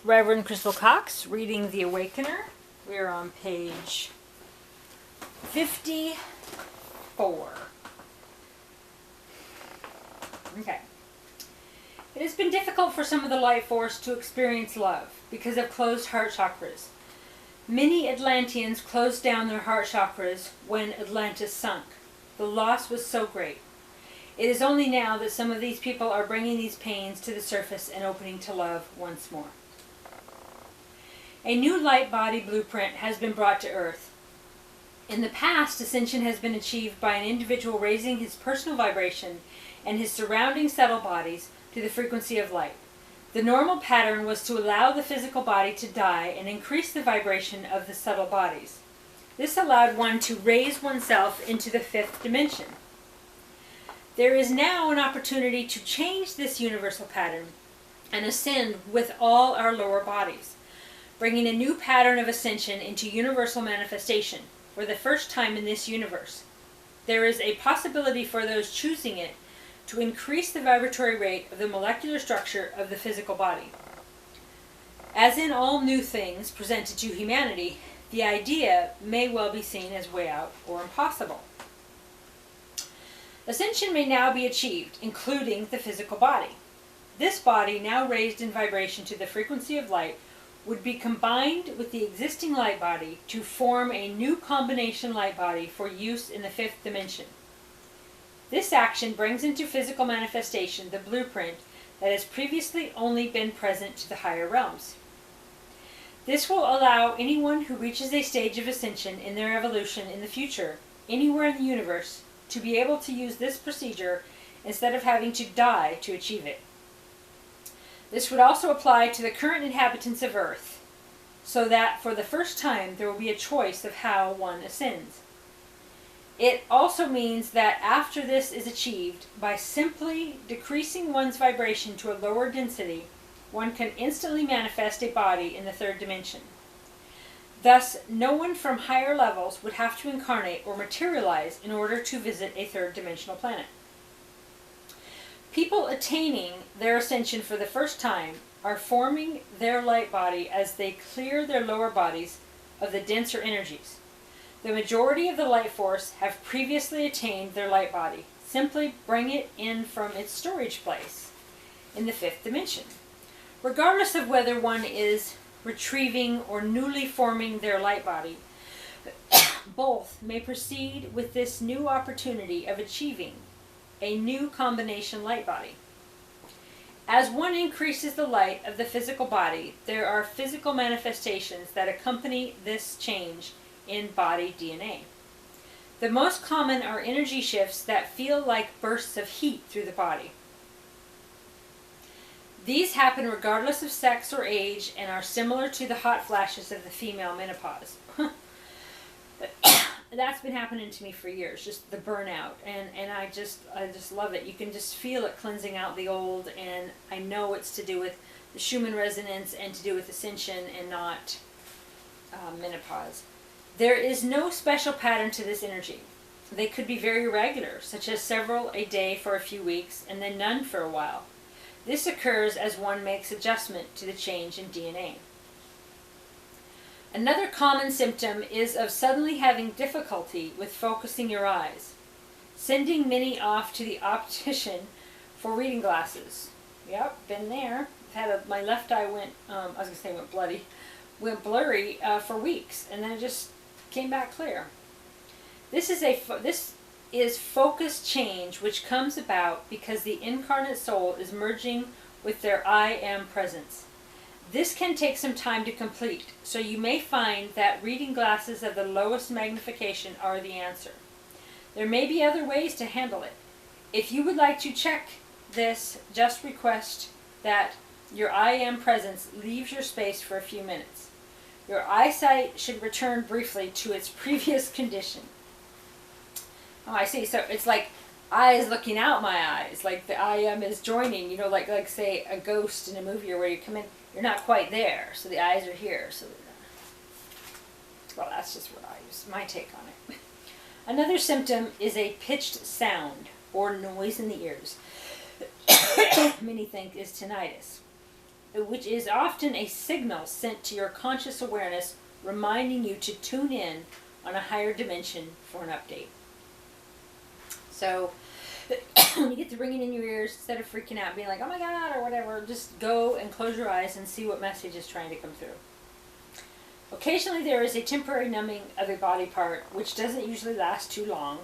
Reverend Crystal Cox, reading The Awakener. We are on page 54. Okay. It has been difficult for some of the light force to experience love because of closed heart chakras. Many Atlanteans closed down their heart chakras when Atlantis sunk. The loss was so great. It is only now that some of these people are bringing these pains to the surface and opening to love once more. A new light body blueprint has been brought to Earth. In the past, ascension has been achieved by an individual raising his personal vibration and his surrounding subtle bodies to the frequency of light. The normal pattern was to allow the physical body to die and increase the vibration of the subtle bodies. This allowed one to raise oneself into the fifth dimension. There is now an opportunity to change this universal pattern and ascend with all our lower bodies, bringing a new pattern of ascension into universal manifestation for the first time in this universe. There is a possibility for those choosing it to increase the vibratory rate of the molecular structure of the physical body. As in all new things presented to humanity, the idea may well be seen as way out or impossible. Ascension may now be achieved, including the physical body. This body, now raised in vibration to the frequency of light, would be combined with the existing light body to form a new combination light body for use in the fifth dimension. This action brings into physical manifestation the blueprint that has previously only been present to the higher realms. This will allow anyone who reaches a stage of ascension in their evolution in the future, anywhere in the universe, to be able to use this procedure instead of having to die to achieve it. This would also apply to the current inhabitants of Earth, so that for the first time there will be a choice of how one ascends. It also means that after this is achieved, by simply decreasing one's vibration to a lower density, one can instantly manifest a body in the third dimension. Thus, no one from higher levels would have to incarnate or materialize in order to visit a third-dimensional planet. People attaining their ascension for the first time are forming their light body as they clear their lower bodies of the denser energies. The majority of the light force have previously attained their light body. Simply bring it in from its storage place in the fifth dimension. Regardless of whether one is retrieving or newly forming their light body, both may proceed with this new opportunity of achieving a new combination light body. As one increases the light of the physical body, there are physical manifestations that accompany this change in body DNA. The most common are energy shifts that feel like bursts of heat through the body. These happen regardless of sex or age and are similar to the hot flashes of the female menopause. That's been happening to me for years, just the burnout, and I just love it. You can just feel it cleansing out the old, and I know it's to do with the Schumann resonance and to do with ascension and not menopause. There is no special pattern to this energy. They could be very irregular, such as several a day for a few weeks and then none for a while. This occurs as one makes adjustment to the change in DNA. Another common symptom is of suddenly having difficulty with focusing your eyes, sending many off to the optician for reading glasses. Yep, been there. My left eye went blurry for weeks, and then it just came back clear. This is focus change, which comes about because the incarnate soul is merging with their I am presence. This can take some time to complete, so you may find that reading glasses of the lowest magnification are the answer. There may be other ways to handle it. If you would like to check this, just request that your I am presence leaves your space for a few minutes. Your eyesight should return briefly to its previous condition. Oh, I see. So it's like eyes looking out my eyes, like the I am is joining, like say a ghost in a movie or where you come in, you're not quite there, so the eyes are here. So, well, that's just what I use, my take on it. Another symptom is a pitched sound or noise in the ears. Many think is tinnitus. which is often a signal sent to your conscious awareness reminding you to tune in on a higher dimension for an update. So when you get the ringing in your ears, instead of freaking out, being like, oh my God, or whatever, just go and close your eyes and see what message is trying to come through. Occasionally there is a temporary numbing of a body part, which doesn't usually last too long.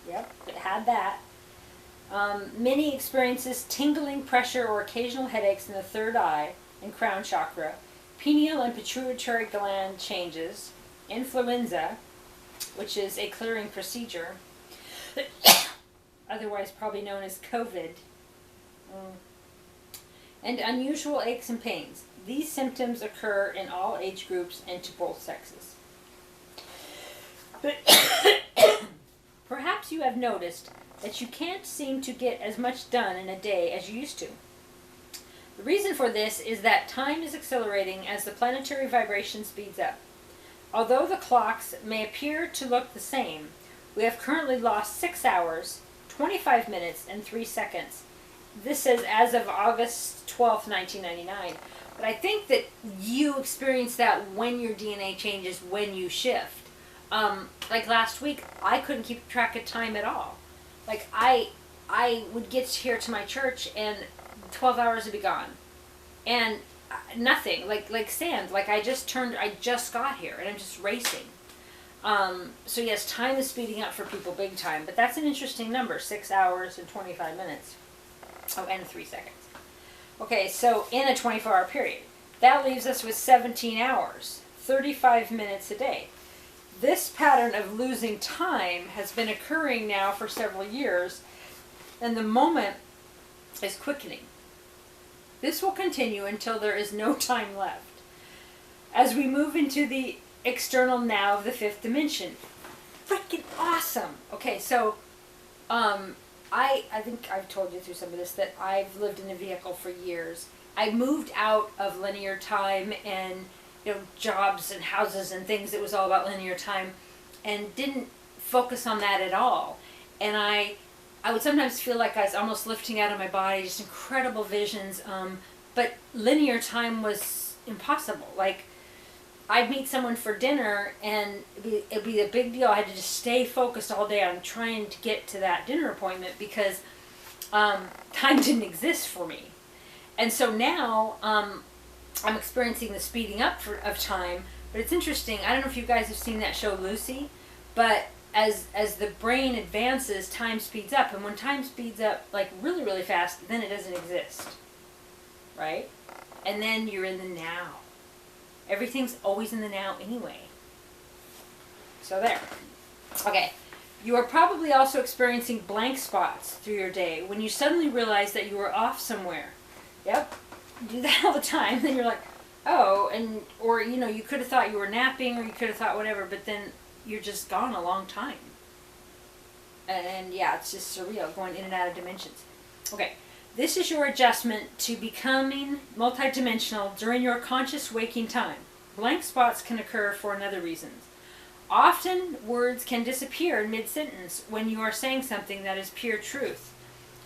Yep, it had that. Many experiences tingling, pressure, or occasional headaches in the third eye and crown chakra, pineal and pituitary gland changes, influenza, which is a clearing procedure, otherwise probably known as COVID, and unusual aches and pains. These symptoms occur in all age groups and to both sexes. Perhaps you have noticed that you can't seem to get as much done in a day as you used to. The reason for this is that time is accelerating as the planetary vibration speeds up. Although the clocks may appear to look the same, we have currently lost 6 hours, 25 minutes, and 3 seconds. This says as of August 12th, 1999. But I think that you experience that when your DNA changes, when you shift. Like last week, I couldn't keep track of time at all. Like I would get here to my church and 12 hours would be gone. And nothing, like sand. Like I just got here and I'm just racing. So yes, time is speeding up for people big time. But that's an interesting number, 6 hours and 25 minutes. Oh, and 3 seconds. Okay, so in a 24-hour period. That leaves us with 17 hours, 35 minutes a day. This pattern of losing time has been occurring now for several years, and the moment is quickening. This will continue until there is no time left. As we move into the external now of the fifth dimension. Freaking awesome! Okay, so, I think I've told you through some of this that I've lived in a vehicle for years. I moved out of linear time and, jobs and houses and things. It was all about linear time and didn't focus on that at all. And I would sometimes feel like I was almost lifting out of my body, just incredible visions. But linear time was impossible. Like, I'd meet someone for dinner and it'd be a big deal. I had to just stay focused all day on trying to get to that dinner appointment because time didn't exist for me. And so now I'm experiencing the speeding up of time. But it's interesting. I don't know if you guys have seen that show Lucy, but as the brain advances, time speeds up. And when time speeds up like really, really fast, then it doesn't exist. Right? And then you're in the now. Everything's always in the now anyway. So there. Okay. You are probably also experiencing blank spots through your day when you suddenly realize that you were off somewhere. Yep. You do that all the time. Then you're like, oh, or you could have thought you were napping or you could have thought whatever, but then you're just gone a long time. And yeah, it's just surreal going in and out of dimensions. Okay. This is your adjustment to becoming multidimensional during your conscious waking time. Blank spots can occur for another reasons. Often, words can disappear in mid-sentence when you are saying something that is pure truth.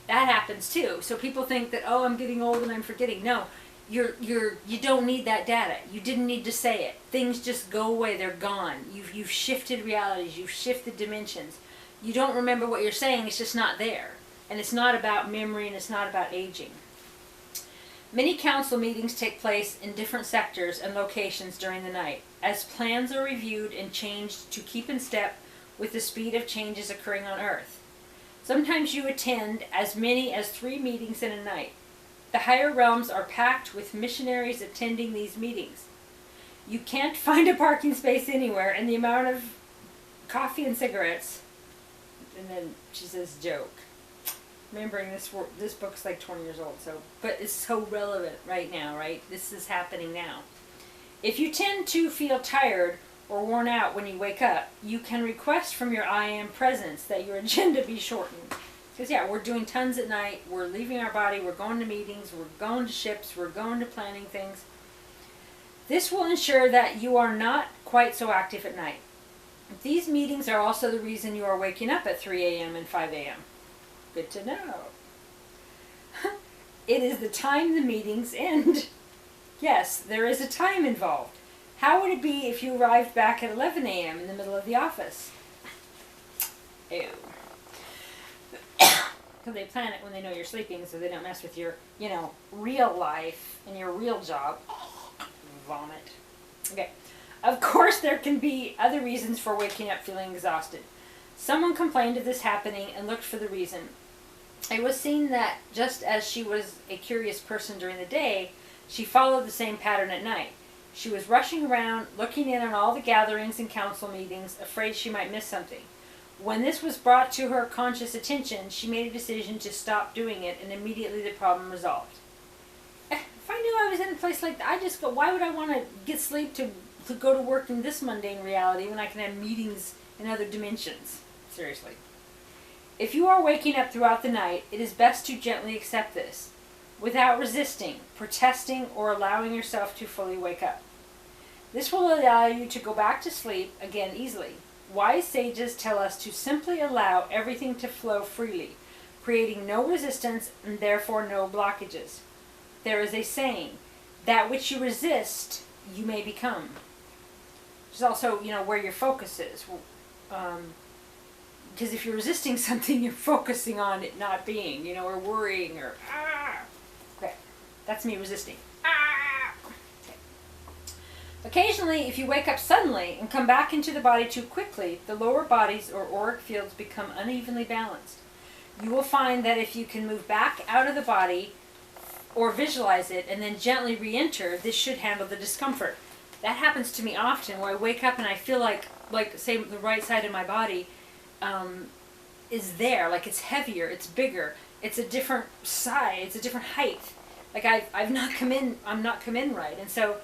That happens too. So people think that, oh, I'm getting old and I'm forgetting. No, you don't need that data. You didn't need to say it. Things just go away. They're gone. You've shifted realities. You've shifted dimensions. You don't remember what you're saying. It's just not there. And it's not about memory and it's not about aging. Many council meetings take place in different sectors and locations during the night, as plans are reviewed and changed to keep in step with the speed of changes occurring on Earth. Sometimes you attend as many as 3 meetings in a night. The higher realms are packed with missionaries attending these meetings. You can't find a parking space anywhere, and the amount of coffee and cigarettes, and then she says joke. Remembering this book's like 20 years old, but it's so relevant right now, right? This is happening now. If you tend to feel tired or worn out when you wake up, you can request from your I Am presence that your agenda be shortened. Because yeah, we're doing tons at night, we're leaving our body, we're going to meetings, we're going to ships, we're going to planning things. This will ensure that you are not quite so active at night. These meetings are also the reason you are waking up at 3 a.m. and 5 a.m. Good to know. It is the time the meetings end. Yes, there is a time involved. How would it be if you arrived back at 11 a.m. in the middle of the office? Ew. Because they plan it when they know you're sleeping so they don't mess with your, real life and your real job. Vomit. Okay. Of course, there can be other reasons for waking up feeling exhausted. Someone complained of this happening and looked for the reason. It was seen that just as she was a curious person during the day, she followed the same pattern at night. She was rushing around, looking in on all the gatherings and council meetings, afraid she might miss something. When this was brought to her conscious attention, she made a decision to stop doing it, and immediately the problem resolved. If I knew I was in a place like that, I'd just go, why would I want to get sleep to go to work in this mundane reality when I can have meetings in other dimensions? Seriously. If you are waking up throughout the night, it is best to gently accept this, without resisting, protesting, or allowing yourself to fully wake up. This will allow you to go back to sleep again easily. Wise sages tell us to simply allow everything to flow freely, creating no resistance and therefore no blockages. There is a saying, that which you resist, you may become. Which is also, where your focus is. Because if you're resisting something, you're focusing on it not being, or worrying, or Okay, that's me resisting. Okay. Occasionally, if you wake up suddenly and come back into the body too quickly, the lower bodies or auric fields become unevenly balanced. You will find that if you can move back out of the body or visualize it and then gently re-enter, this should handle the discomfort. That happens to me often, where I wake up and I feel like say the right side of my body is there, like it's heavier, it's bigger, it's a different size, it's a different height. Like I'm not come in right, and so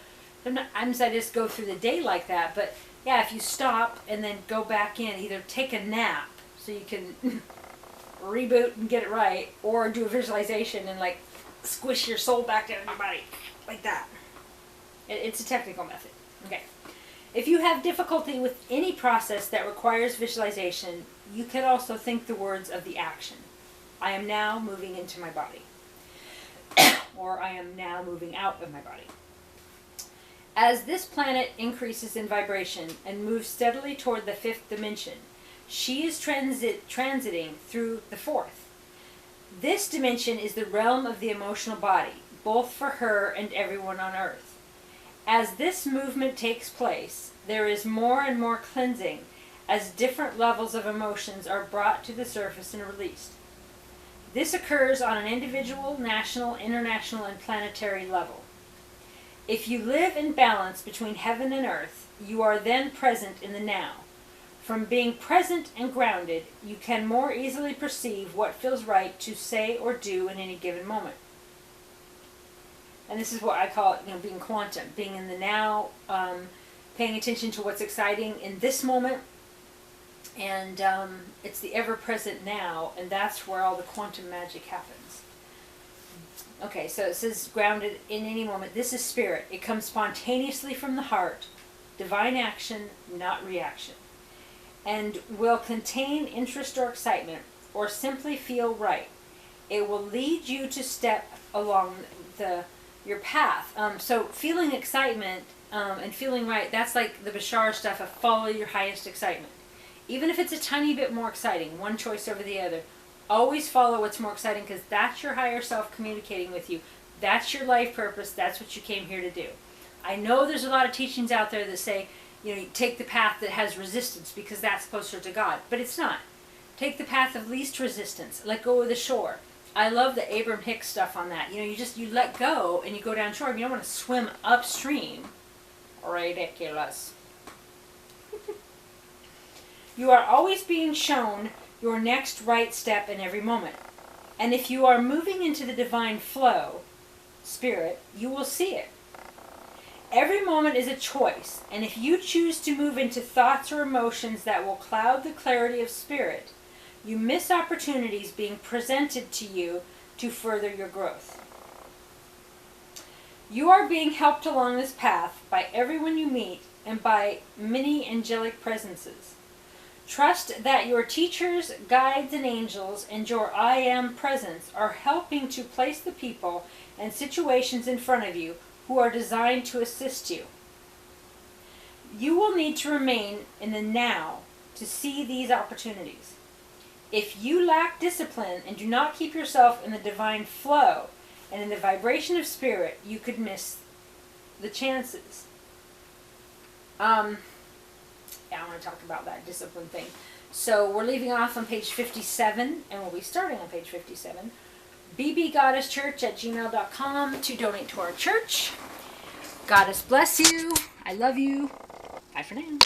sometimes I just go through the day like that. But yeah, if you stop and then go back in, either take a nap so you can reboot and get it right, or do a visualization and squish your soul back down in your body like that. It's a technical method. Okay. If you have difficulty with any process that requires visualization, you can also think the words of the action. I am now moving into my body. Or I am now moving out of my body. As this planet increases in vibration and moves steadily toward the fifth dimension, she is transiting through the fourth. This dimension is the realm of the emotional body, both for her and everyone on Earth. As this movement takes place, there is more and more cleansing as different levels of emotions are brought to the surface and released. This occurs on an individual, national, international, and planetary level. If you live in balance between heaven and earth, you are then present in the now. From being present and grounded, you can more easily perceive what feels right to say or do in any given moment. And this is what I call being quantum, being in the now, paying attention to what's exciting in this moment. And it's the ever-present now, and that's where all the quantum magic happens. Okay, so it says grounded in any moment. This is spirit. It comes spontaneously from the heart. Divine action, not reaction. And will contain interest or excitement, or simply feel right. It will lead you to step along your path. So feeling excitement and feeling right, that's like the Bashar stuff of follow your highest excitement. Even if it's a tiny bit more exciting, one choice over the other, always follow what's more exciting, because that's your higher self communicating with you. That's your life purpose. That's what you came here to do. I know there's a lot of teachings out there that say, you take the path that has resistance because that's closer to God. But it's not. Take the path of least resistance. Let go of the shore. I love the Abraham Hicks stuff on that. You let go and you go downshore. You don't want to swim upstream. Ridiculous. You are always being shown your next right step in every moment. And if you are moving into the divine flow, spirit, you will see it. Every moment is a choice, and if you choose to move into thoughts or emotions that will cloud the clarity of spirit, you miss opportunities being presented to you to further your growth. You are being helped along this path by everyone you meet and by many angelic presences. Trust that your teachers, guides, and angels and your I Am presence are helping to place the people and situations in front of you who are designed to assist you. You will need to remain in the now to see these opportunities. If you lack discipline and do not keep yourself in the divine flow and in the vibration of spirit, you could miss the chances. I want to talk about that discipline thing. So we're leaving off on page 57, and we'll be starting on page 57. bbgoddesschurch@gmail.com to donate to our church. Goddess bless you. I love you. Bye for now.